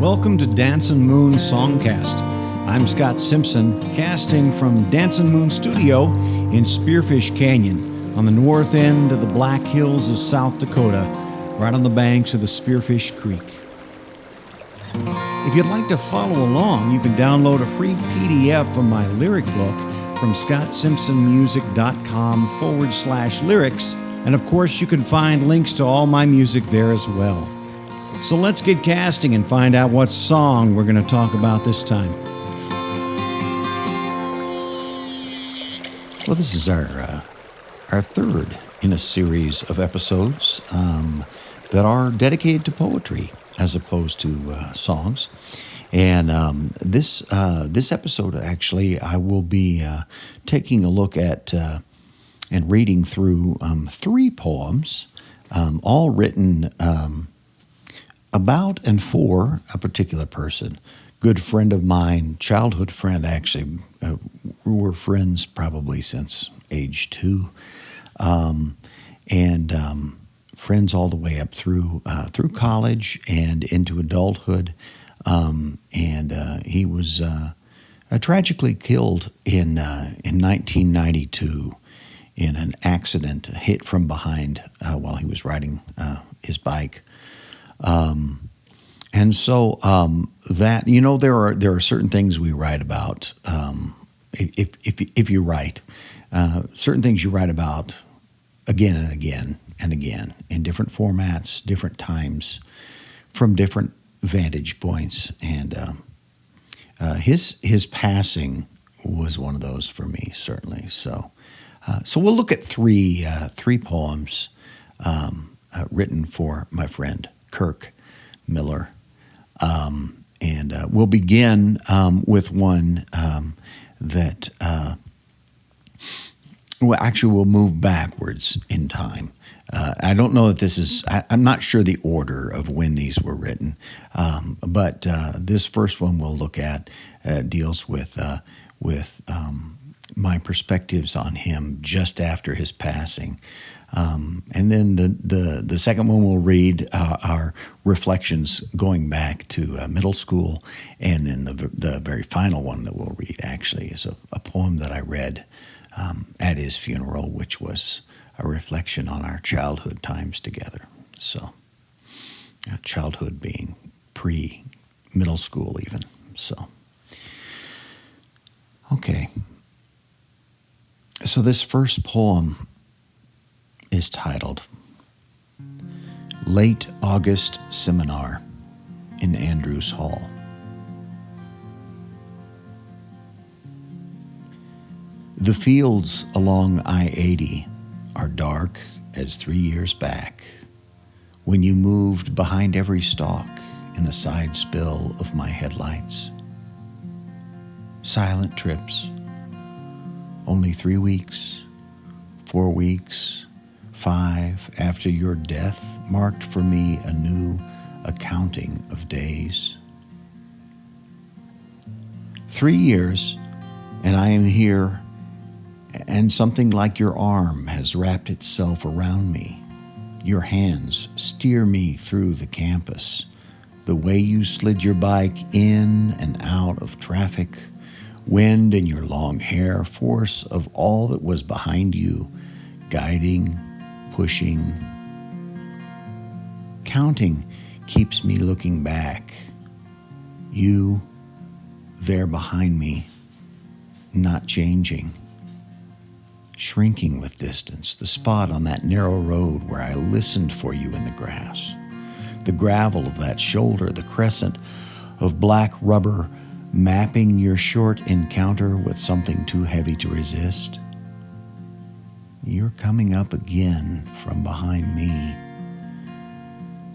Welcome to Dancin Moon Songcast. I'm Scott Simpson, casting from Dancin Moon Studio in Spearfish Canyon on the north end of the Black Hills of South Dakota, right on the banks of the Spearfish Creek. If you'd like to follow along, you can download a free PDF from my lyric book from scottsimpsonmusic.com/lyrics, and of course you can find links to all my music there as well. So let's get casting and find out what song we're going to talk about this time. Well, this is our third in a series of episodes that are dedicated to poetry as opposed to songs. And this episode, actually, I will be taking a look at and reading through three poems, all written about and for a particular person. Good friend of mine, childhood friend, actually. We were friends probably since age 2. And friends all the way up through college and into adulthood. He was tragically killed in 1992 in an accident, hit from behind while he was riding his bike. And so that, you know, there are certain things we write about. If you write, certain things you write about again and again and again in different formats, different times, from different vantage points. And his passing was one of those for me, certainly. So we'll look at three poems written for my friend Kirk Miller. And we'll begin with one that we'll move backwards in time. I don't know that this is, I'm not sure the order of when these were written, but this first one we'll look at deals with my perspectives on him just after his passing. And then the second one we'll read our reflections going back to middle school, and then the very final one that we'll read actually is a poem that I read at his funeral, which was a reflection on our childhood times together. So childhood being pre-middle school even. So okay. So this first poem is titled Late August Seminar in Andrews Hall. The fields along I-80 are dark as 3 years back, when you moved behind every stalk in the side spill of my headlights. Silent trips, only 3 weeks, 4 weeks, 5 after your death marked for me a new accounting of days. 3 years, and I am here, and something like your arm has wrapped itself around me. Your hands steer me through the campus, the way you slid your bike in and out of traffic, wind in your long hair, force of all that was behind you, guiding, pushing. Counting keeps me looking back. You, there behind me, not changing. Shrinking with distance, the spot on that narrow road where I listened for you in the grass. The gravel of that shoulder, the crescent of black rubber mapping your short encounter with something too heavy to resist. You're coming up again from behind me.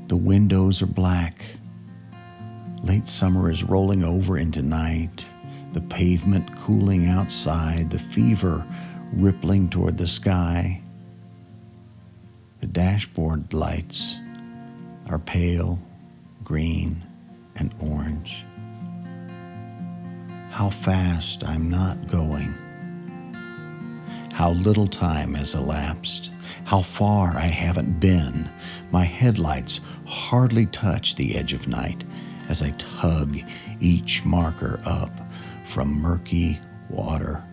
The windows are black. Late summer is rolling over into night. The pavement cooling outside, the fever rippling toward the sky. The dashboard lights are pale, green, and orange. How fast I'm not going. How little time has elapsed. How far I haven't been. My headlights hardly touch the edge of night as I tug each marker up from murky water,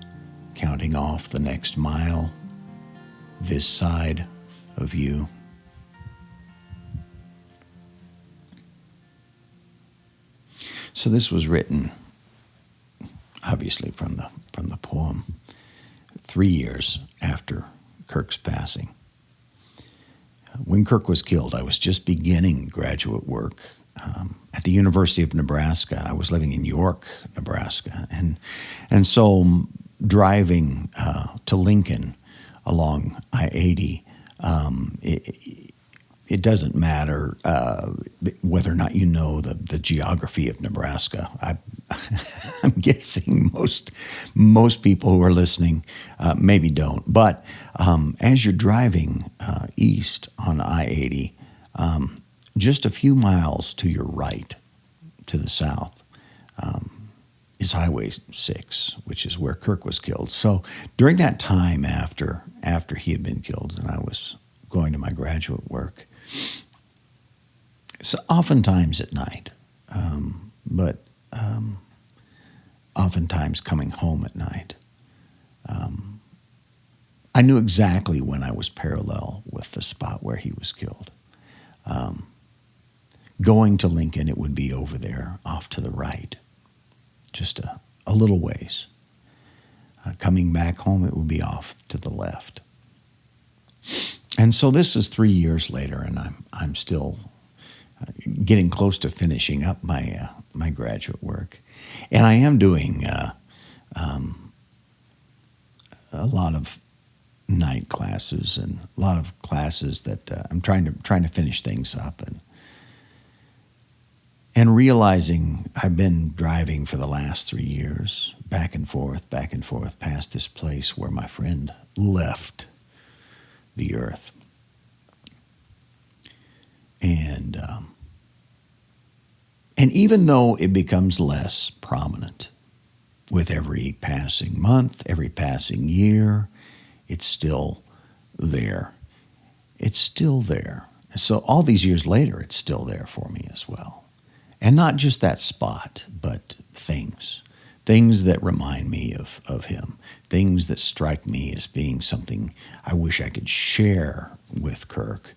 counting off the next mile this side of you. So this was written, obviously, from the poem 3 years after Kirk's passing. When Kirk was killed, I was just beginning graduate work at the University of Nebraska. I was living in York, Nebraska, and so driving to Lincoln along I-80, it doesn't matter whether or not you know the geography of Nebraska. I'm guessing most people who are listening maybe don't. But as you're driving east on I-80, just a few miles to your right, to the south, is Highway 6, which is where Kirk was killed. So during that time after he had been killed and I was going to my graduate work, so oftentimes at night, but oftentimes coming home at night, I knew exactly when I was parallel with the spot where he was killed. Going to Lincoln, it would be over there, off to the right, just a little ways. Coming back home, it would be off to the left. And so this is 3 years later, and I'm still getting close to finishing up my graduate work, and I am doing a lot of night classes and a lot of classes that I'm trying to finish things up and realizing I've been driving for the last 3 years back and forth past this place where my friend left the earth. And even though it becomes less prominent with every passing month, every passing year, it's still there. It's still there. So all these years later, it's still there for me as well. And not just that spot, but things that remind me of him, things that strike me as being something I wish I could share with Kirk.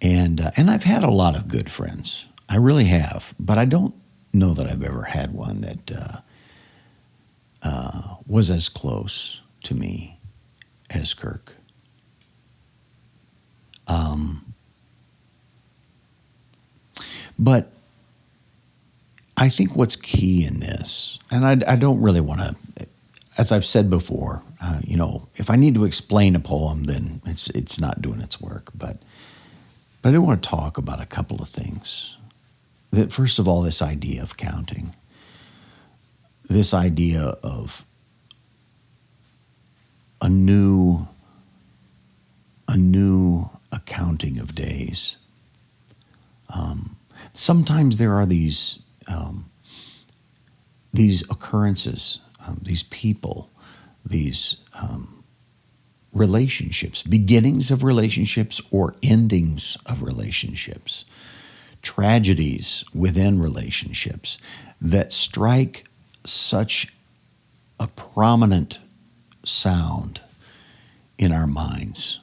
And I've had a lot of good friends. I really have, but I don't know that I've ever had one that was as close to me as Kirk. But I think what's key in this, and I don't really want to, as I've said before, if I need to explain a poem, then it's not doing its work. But I do want to talk about a couple of things. That first of all, this idea of counting, this idea of a new accounting of days. Sometimes there are these occurrences, these people, these relationships, beginnings of relationships or endings of relationships, tragedies within relationships that strike such a prominent sound in our minds,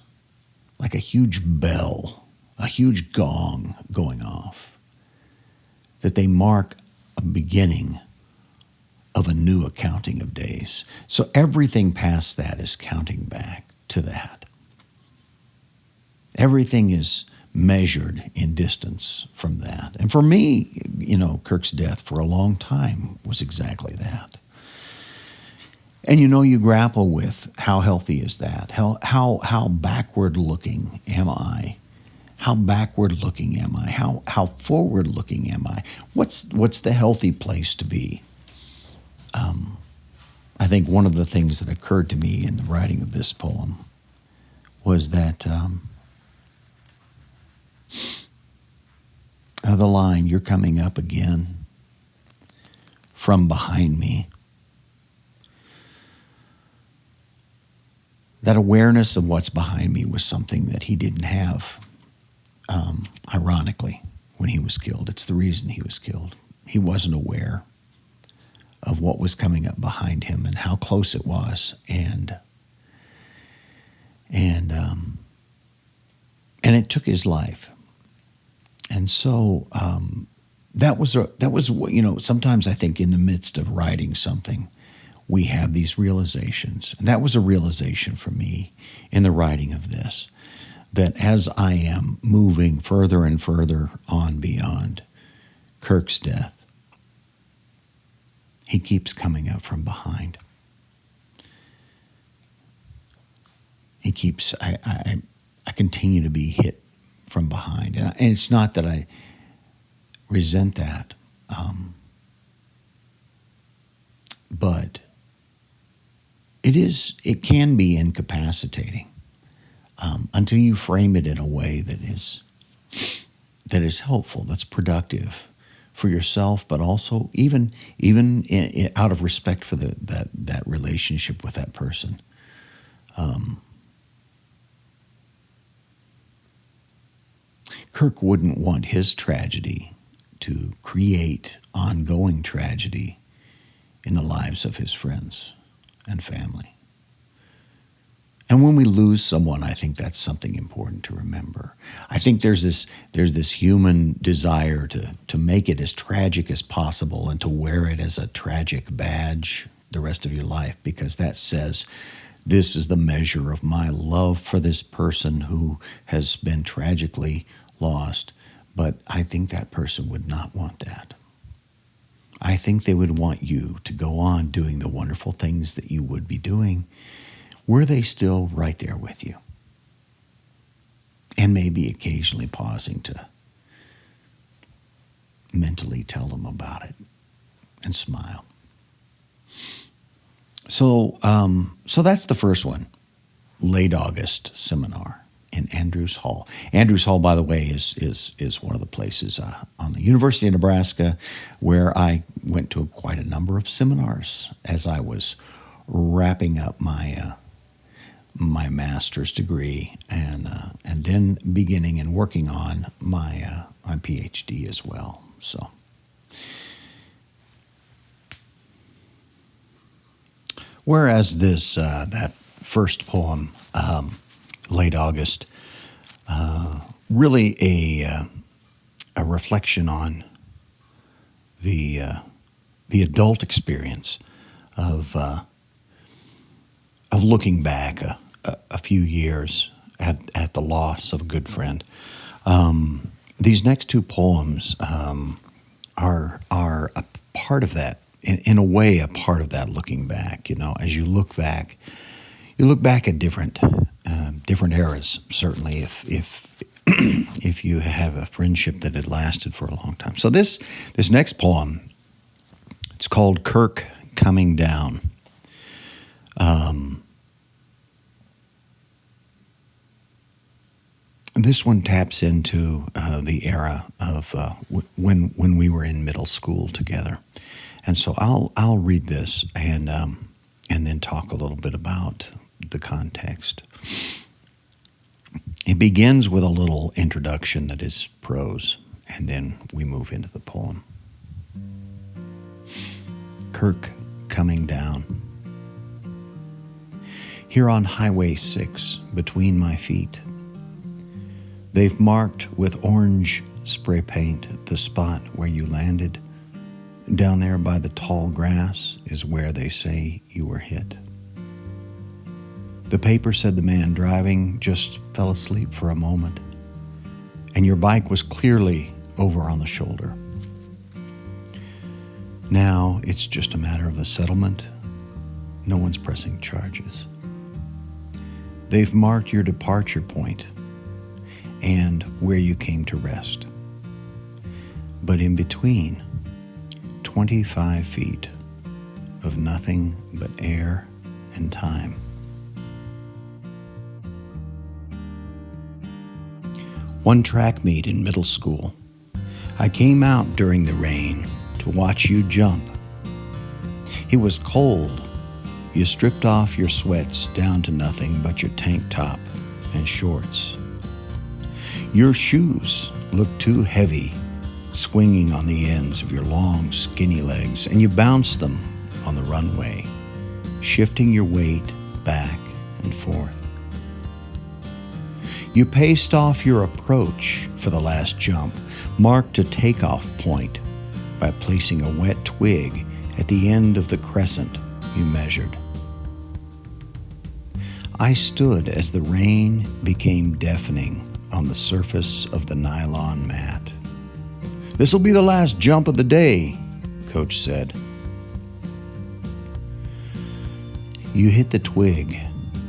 like a huge bell, a huge gong going off, that they mark a beginning of a new accounting of days. So everything past that is counting back to that. Everything is measured in distance from that. And for me, Kirk's death for a long time was exactly that. And you grapple with how healthy is that? How backward looking am I? How backward looking am I? How forward looking am I? What's the healthy place to be? I think one of the things that occurred to me in the writing of this poem was that the line, "You're coming up again from behind me." That awareness of what's behind me was something that he didn't have, ironically, when he was killed. It's the reason he was killed. He wasn't aware of what was coming up behind him and how close it was, and it took his life. And so that was sometimes I think in the midst of writing something, we have these realizations. And that was a realization for me in the writing of this, that as I am moving further and further on beyond Kirk's death, he keeps coming up from behind. He keeps, I continue to be hit from behind. And it's not that I resent that, but it can be incapacitating until you frame it in a way that is helpful, that's productive for yourself, but also even out of respect for that relationship with that person. Kirk wouldn't want his tragedy to create ongoing tragedy in the lives of his friends and family. And when we lose someone, I think that's something important to remember. I think there's this human desire to make it as tragic as possible and to wear it as a tragic badge the rest of your life, because that says, this is the measure of my love for this person who has been tragically lost. But I think that person would not want that. I think they would want you to go on doing the wonderful things that you would be doing, were they still right there with you. And maybe occasionally pausing to mentally tell them about it and smile. So that's the first one, late August seminar in Andrews Hall. Andrews Hall, by the way, is one of the places on the University of Nebraska where I went to quite a number of seminars as I was wrapping up my master's degree and then beginning and working on my PhD as well. So. Whereas that first poem, Late August, really a reflection on the adult experience of looking back a few years at the loss of a good friend. These next two poems are a part of that. In a way, a part of that looking back. As you look back at different eras. Certainly, if you have a friendship that had lasted for a long time. So this next poem, it's called Kirk Coming Down. This one taps into the era of when we were in middle school together. And so I'll read this and then talk a little bit about the context. It begins with a little introduction that is prose, and then we move into the poem. Kirk Coming Down. Here on Highway 6, between my feet, they've marked with orange spray paint the spot where you landed. Down there by the tall grass is where they say you were hit. The paper said the man driving just fell asleep for a moment, and your bike was clearly over on the shoulder. Now it's just a matter of the settlement. No one's pressing charges. They've marked your departure point and where you came to rest. But in between, 25 feet of nothing but air and time. One track meet in middle school. I came out during the rain to watch you jump. It was cold. You stripped off your sweats down to nothing but your tank top and shorts. Your shoes looked too heavy swinging on the ends of your long, skinny legs, and you bounce them on the runway, shifting your weight back and forth. You paced off your approach for the last jump, marked a takeoff point by placing a wet twig at the end of the crescent you measured. I stood as the rain became deafening on the surface of the nylon mat. "This'll be the last jump of the day," Coach said. You hit the twig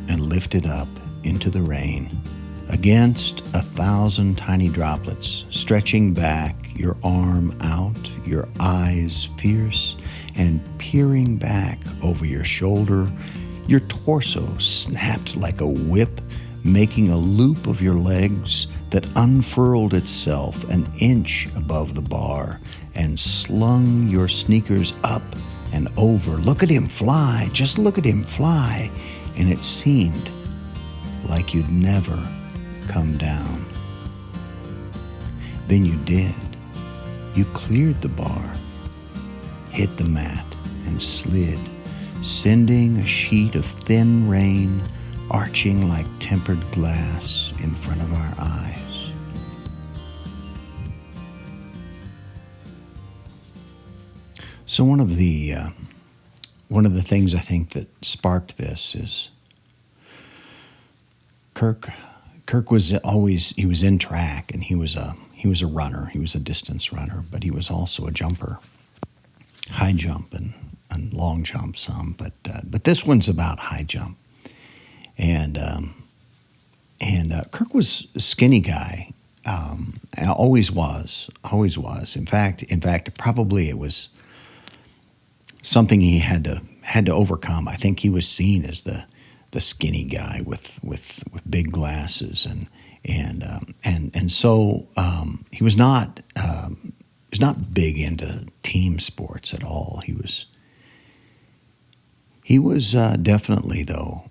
and lifted up into the rain, against 1,000 tiny droplets, stretching back, your arm out, your eyes fierce, and peering back over your shoulder. Your torso snapped like a whip, making a loop of your legs that unfurled itself an inch above the bar and slung your sneakers up and over. Look at him fly, just look at him fly. And it seemed like you'd never come down. Then you did. You cleared the bar, hit the mat, and slid, sending a sheet of thin rain arching like tempered glass in front of our eyes. So one of the things I think that sparked this is Kirk was he was in track, and he was a runner. He was a distance runner, but he was also a jumper, high jump and long jump some. But this one's about high jump. And Kirk was a skinny guy, and always was. In fact, probably it was something he had to overcome. I think he was seen as the skinny guy with big glasses, and so he was not big into team sports at all. He was definitely, though,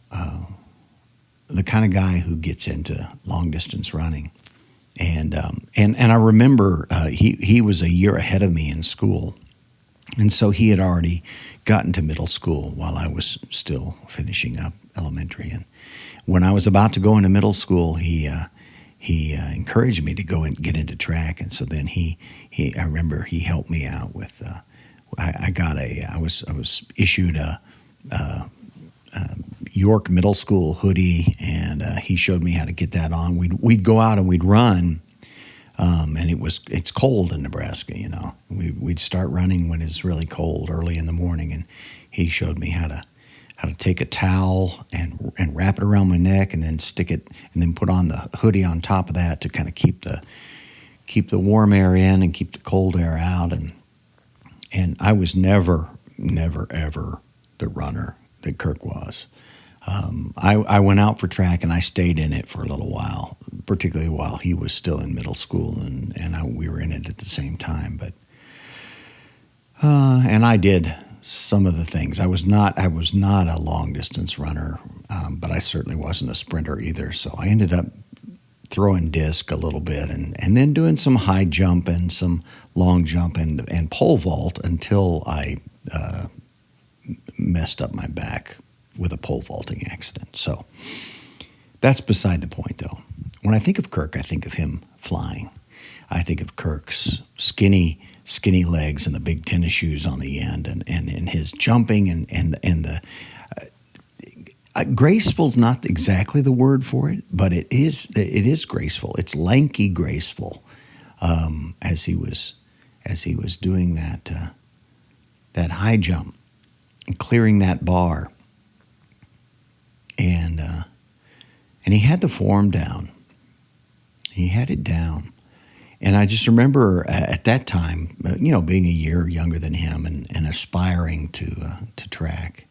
the kind of guy who gets into long distance running, and I remember he was a year ahead of me in school, and so he had already gotten to middle school while I was still finishing up elementary. And when I was about to go into middle school, he encouraged me to go and get into track, and so then I remember he helped me out with I was issued a York Middle School hoodie, and he showed me how to get that on. We'd go out and we'd run, and it's cold in Nebraska, you know. We'd start running when it's really cold, early in the morning, and he showed me how to take a towel and wrap it around my neck, and then stick it, and then put on the hoodie on top of that to kind of keep the warm air in and keep the cold air out. And I was never ever the runner that Kirk was. I went out for track, and I stayed in it for a little while, particularly while he was still in middle school, and we were in it at the same time. But and I did some of the things. I was not a long distance runner, but I certainly wasn't a sprinter either. So I ended up throwing disc a little bit, and then doing some high jump and some long jump and pole vault until I messed up my back with a pole vaulting accident. So that's beside the point, though. When I think of Kirk, I think of him flying. I think of Kirk's skinny legs and the big tennis shoes on the end, and his jumping and the graceful's not exactly the word for it, but it is graceful. It's lanky graceful, as he was doing that high jump and clearing that bar, and he had the form down. He had it down. And I just remember at that time, being a year younger than him and aspiring to track,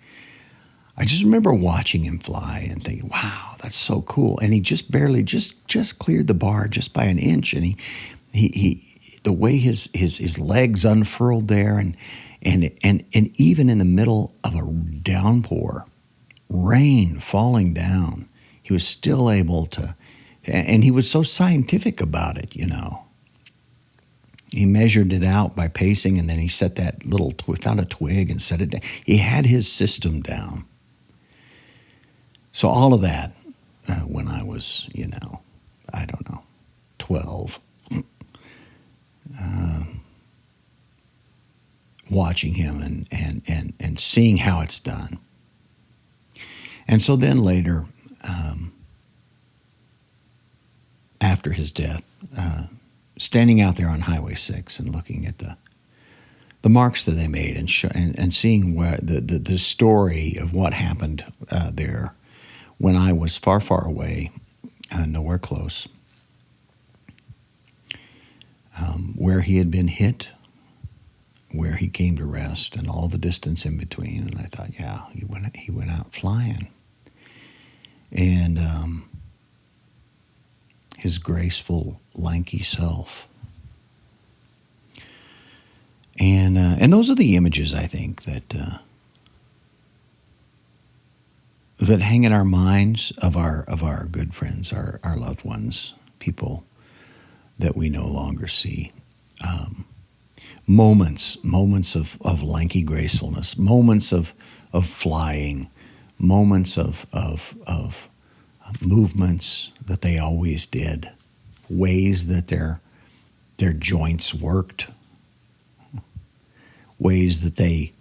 I just remember watching him fly and thinking, wow, that's so cool. And he just barely just cleared the bar just by an inch. And he the way his legs unfurled there, and even in the middle of a downpour, rain falling down, he was still able to, and he was so scientific about it, you know. He measured it out by pacing, and then he set that found a twig and set it down. He had his system down. So all of that, when I was, 12, watching him and seeing how it's done. And so then later, after his death, standing out there on Highway 6 and looking at the marks that they made and seeing where the story of what happened there when I was far, far away, nowhere close, where he had been hit, where he came to rest, and all the distance in between. And I thought, yeah, he went out flying. And his graceful, lanky self. And those are the images, I think, that hang in our minds of our good friends, our loved ones, people that we no longer see. Moments of lanky gracefulness, moments of flying, moments of movements that they always did, ways that their joints worked, ways that they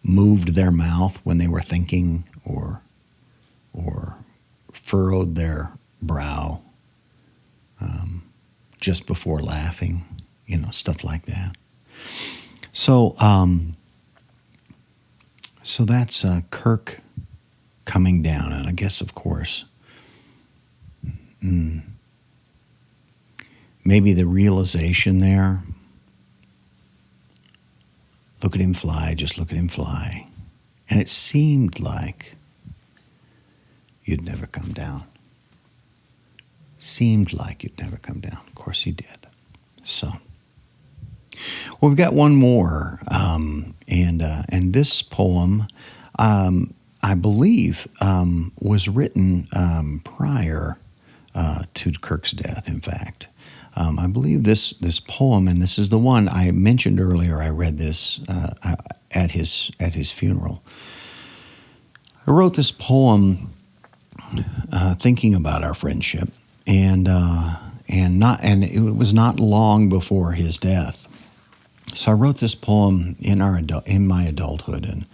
moved their mouth when they were thinking or furrowed their brow just before laughing, stuff like that. So that's Kirk coming down, and I guess, of course, maybe the realization there, look at him fly, just look at him fly. And it seemed like you'd never come down. Seemed like you'd never come down. Of course he did. So, well, we've got one more, and this poem, I believe, was written prior to Kirk's death. In fact, I believe this poem, and this is the one I mentioned earlier. I read this at his funeral. I wrote this poem thinking about our friendship, and it was not long before his death. So I wrote this poem in my adulthood, and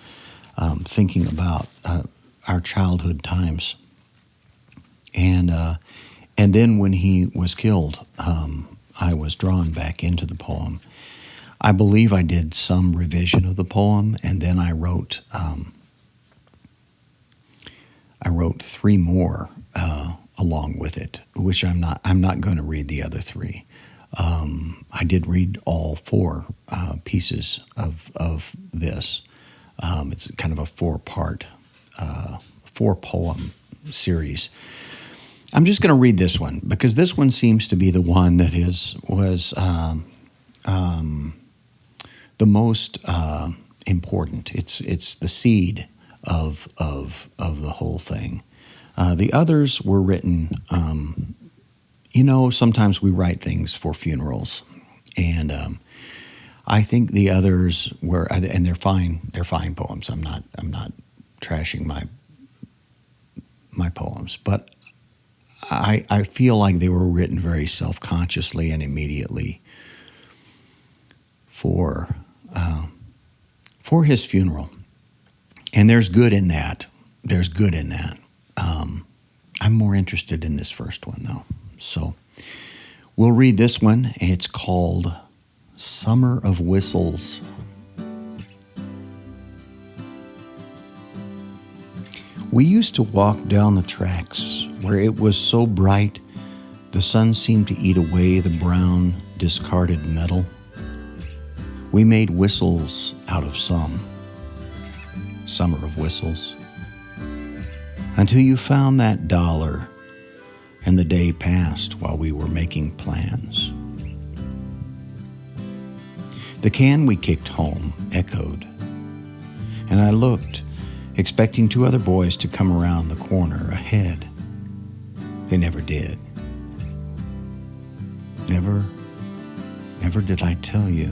thinking about our childhood times, and then when he was killed, I was drawn back into the poem. I believe I did some revision of the poem, and then I wrote 3 more along with it, which I'm not going to read the other 3. I did read all 4 pieces of this. It's kind of a 4-part, 4-poem series. I'm just going to read this one because this one seems to be the one that was the most important. It's the seed of the whole thing. The others were written. Sometimes we write things for funerals, and I think the others were, and they're fine. They're fine poems. I'm not trashing my poems, but I feel like they were written very self-consciously and immediately for his funeral. And there's good in that. There's good in that. I'm more interested in this first one, though. So we'll read this one. It's called Summer of Whistles. We used to walk down the tracks where it was so bright the sun seemed to eat away the brown, discarded metal. We made whistles out of some. Summer of whistles. Until you found that $1 and the day passed while we were making plans. The can we kicked home echoed, and I looked, expecting 2 other boys to come around the corner ahead. They never did. Never Never did I tell you.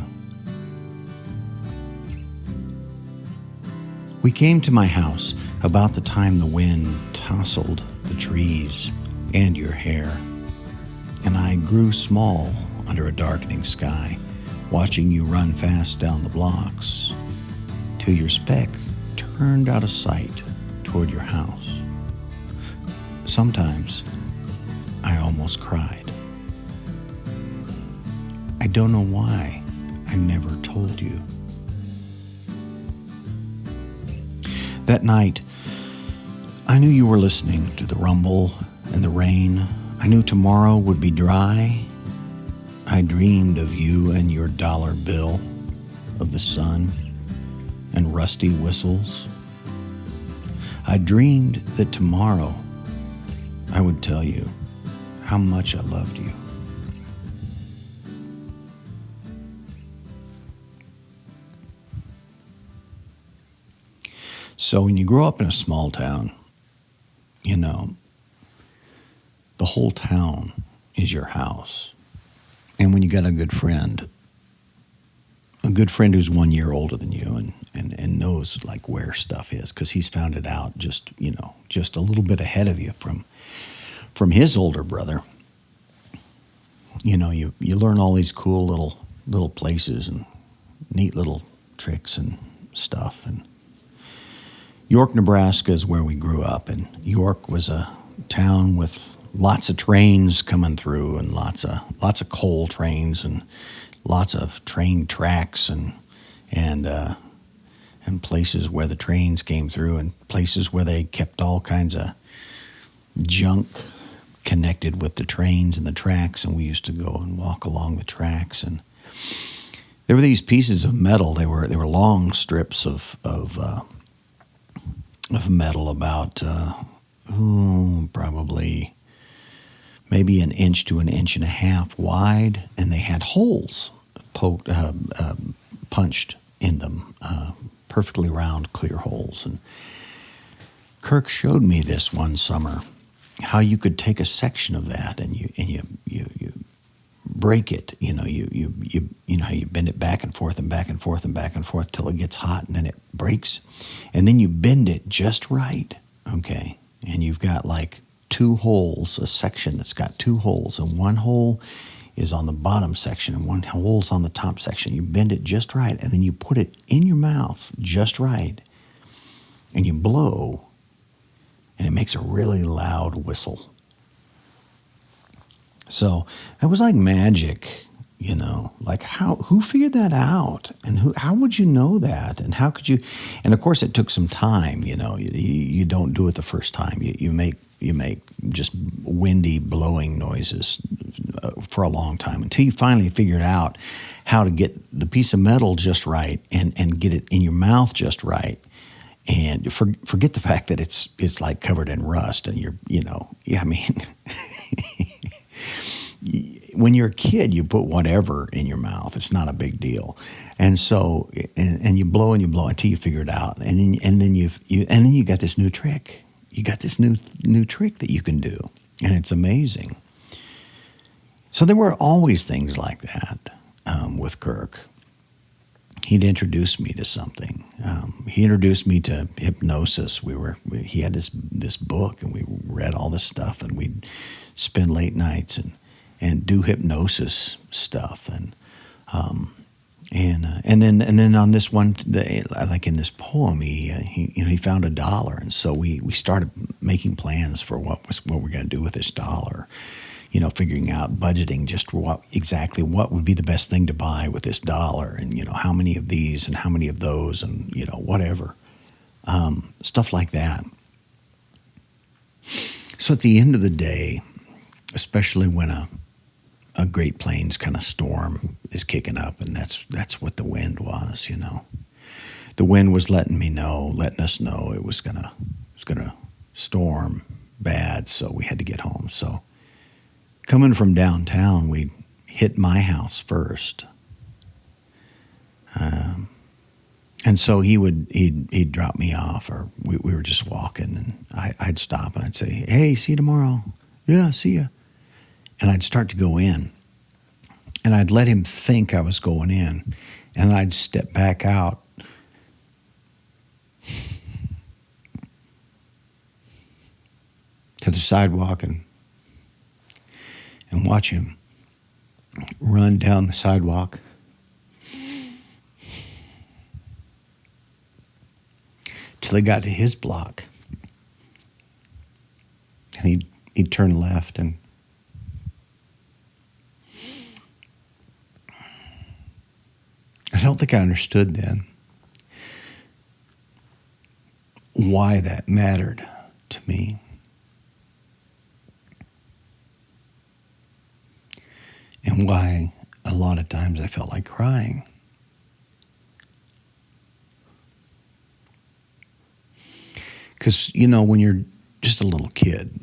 We came to my house about the time the wind tousled the trees and your hair, and I grew small under a darkening sky, watching you run fast down the blocks, till your speck turned out of sight toward your house. Sometimes I almost cried. I don't know why I never told you. That night, I knew you were listening to the rumble and the rain. I knew tomorrow would be dry. I dreamed of you and your dollar bill, of the sun and rusty whistles. I dreamed that tomorrow I would tell you how much I loved you. So when you grow up in a small town, you know, the whole town is your house. And when you got a good friend who's 1 year older than you and knows like where stuff is, because he's found it out just a little bit ahead of you from his older brother. You know, you learn all these cool little places and neat little tricks and stuff. And York, Nebraska is where we grew up, and York was a town with lots of trains coming through, and lots of coal trains, and lots of train tracks, and places where the trains came through, and places where they kept all kinds of junk connected with the trains and the tracks, and we used to go and walk along the tracks, and there were these pieces of metal. They were long strips of metal about probably maybe an inch to an inch and a half wide, and they had holes punched in them, perfectly round, clear holes. And Kirk showed me this one summer, how you could take a section of that and you break it. You know how you bend it back and forth and back and forth and back and forth till it gets hot, and then it breaks, and then you bend it just right. Okay, and you've got like two holes, a section that's got two holes, and one hole is on the bottom section and one hole's on the top section. You bend it just right, and then you put it in your mouth just right, and you blow, and it makes a really loud whistle. So that was like magic, you know, like who figured that out, and how would you know that, and how could you, and of course it took some time, you know, you don't do it the first time. You make just windy blowing noises for a long time until you finally figured out how to get the piece of metal just right and get it in your mouth just right. And forget the fact that it's like covered in rust, and when you're a kid, you put whatever in your mouth. It's not a big deal. And so, and you blow until you figure it out. And then you got this new trick. You got this new trick that you can do, and it's amazing. So there were always things like that with Kirk. He'd introduce me to something. He introduced me to hypnosis. He had this book, and we read all this stuff, and we'd spend late nights and do hypnosis stuff, and then on this one, like in this poem, he found $1, and so we started making plans for what we're going to do with this dollar. You know, figuring out budgeting just what would be the best thing to buy with this dollar, and you know how many of these and how many of those, and you know whatever stuff like that. So at the end of the day, especially when a Great Plains kind of storm is kicking up, and that's what the wind was. You know, the wind was letting us know it was gonna storm bad, so we had to get home. So coming from downtown, we hit my house first, and so he'd drop me off, or we were just walking, and I'd stop and I'd say, "Hey, see you tomorrow." "Yeah, see ya." And I'd start to go in, And I'd let him think I was going in, and I'd step back out to the sidewalk and watch him run down the sidewalk till he got to his block. And he'd turn left, and I don't think I understood then why that mattered to me. And why a lot of times I felt like crying. Because, when you're just a little kid,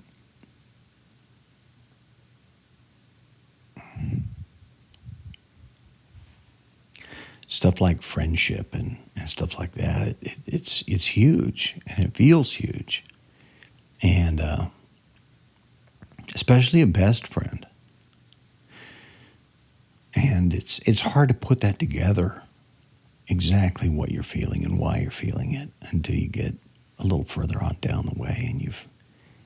stuff like friendship and stuff like that, it's huge, and it feels huge. And especially a best friend. And it's hard to put that together, exactly what you're feeling and why you're feeling it, until you get a little further on down the way and you've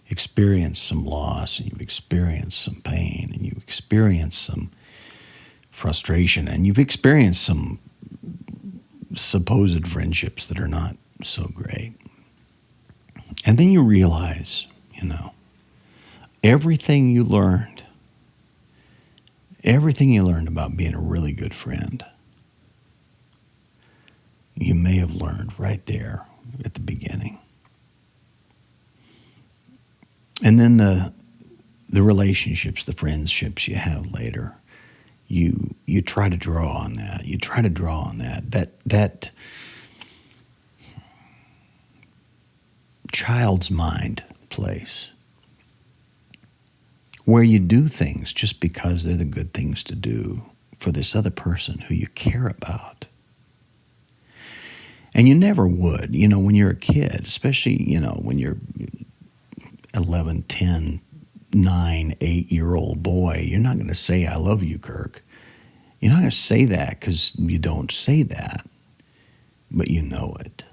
experienced some loss, and you've experienced some pain, and you've experienced some frustration, and you've experienced some supposed friendships that are not so great. And then you realize, everything you learned about being a really good friend, you may have learned right there at the beginning. And then the relationships, the friendships you have later, you try to draw on that. You try to draw on that child's mind place where you do things just because they're the good things to do for this other person who you care about. And you never would, when you're a kid, especially, when you're 11, 10, 9, 8-year-old boy, you're not going to say, "I love you, Kirk." You're not going to say that because you don't say that, but you know it.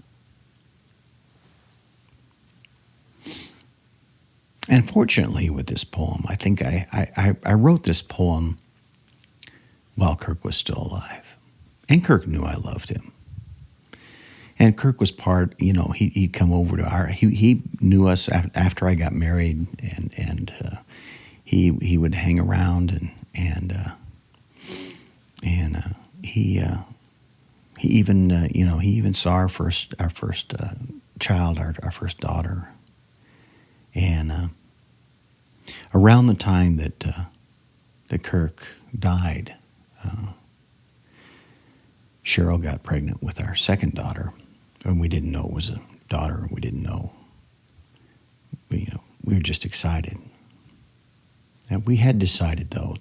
And fortunately with this poem, I think I wrote this poem while Kirk was still alive. And Kirk knew I loved him. And Kirk was part, he'd come over to he knew us after I got married, and he would hang around, and he even saw our first child, our first daughter. And around the time that Kirk died, Cheryl got pregnant with our second daughter, and we didn't know it was a daughter. We didn't know. We were just excited. And we had decided, though,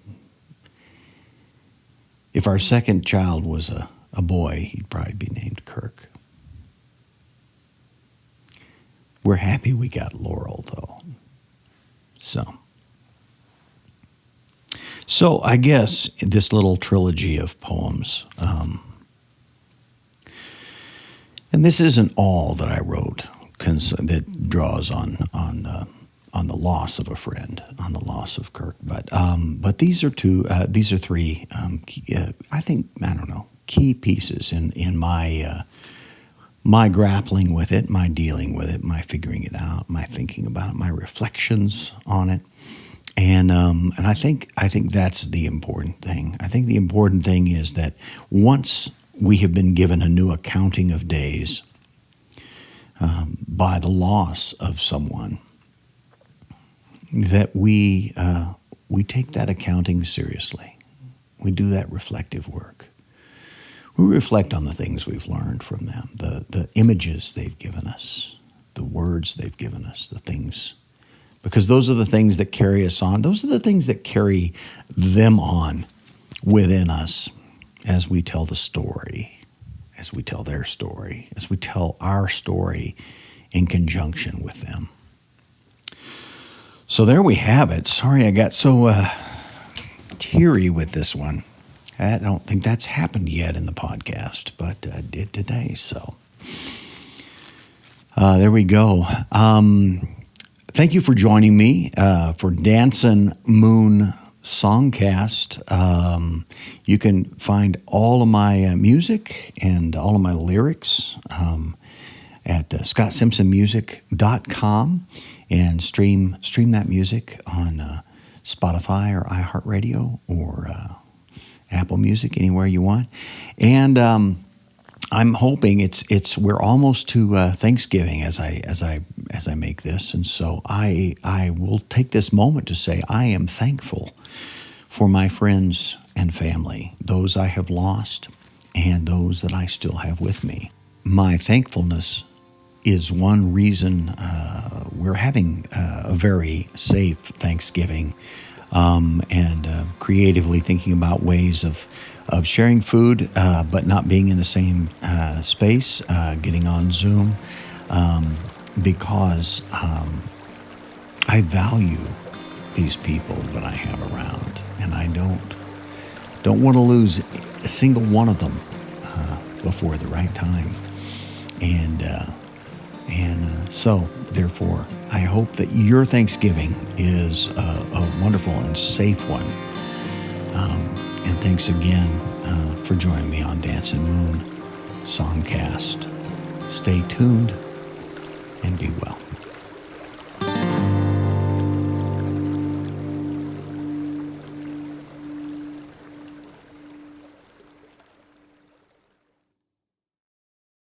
if our second child was a boy, he'd probably be named Kirk. We're happy we got Laurel, though. So I guess this little trilogy of poems, and this isn't all that I wrote that draws on the loss of a friend, on the loss of Kirk, but these are three, key pieces in my grappling with it, my dealing with it, my figuring it out, my thinking about it, my reflections on it. And I think that's the important thing. I think the important thing is that once we have been given a new accounting of days by the loss of someone, that we take that accounting seriously. We do that reflective work. We reflect on the things we've learned from them, the images they've given us, the words they've given us, the things. Because those are the things that carry us on. Those are the things that carry them on within us as we tell the story, as we tell their story, as we tell our story in conjunction with them. So there we have it. Sorry I got so teary with this one. I don't think that's happened yet in the podcast, but I did today. So there we go. Thank you for joining me for Dancin Moon Songcast. You can find all of my music and all of my lyrics at scottsimpsonmusic.com and stream that music on Spotify or iHeartRadio or Apple Music, anywhere you want. And I'm hoping we're almost to Thanksgiving as I make this, and so I will take this moment to say I am thankful for my friends and family, those I have lost and those that I still have with me. My thankfulness is one reason we're having a very safe Thanksgiving, and creatively thinking about ways of sharing food, but not being in the same space, getting on Zoom, because I value these people that I have around, and I don't want to lose a single one of them before the right time. And so, therefore, I hope that your Thanksgiving is a wonderful and safe one. And thanks again for joining me on Dancin Moon Songcast. Stay tuned and be well.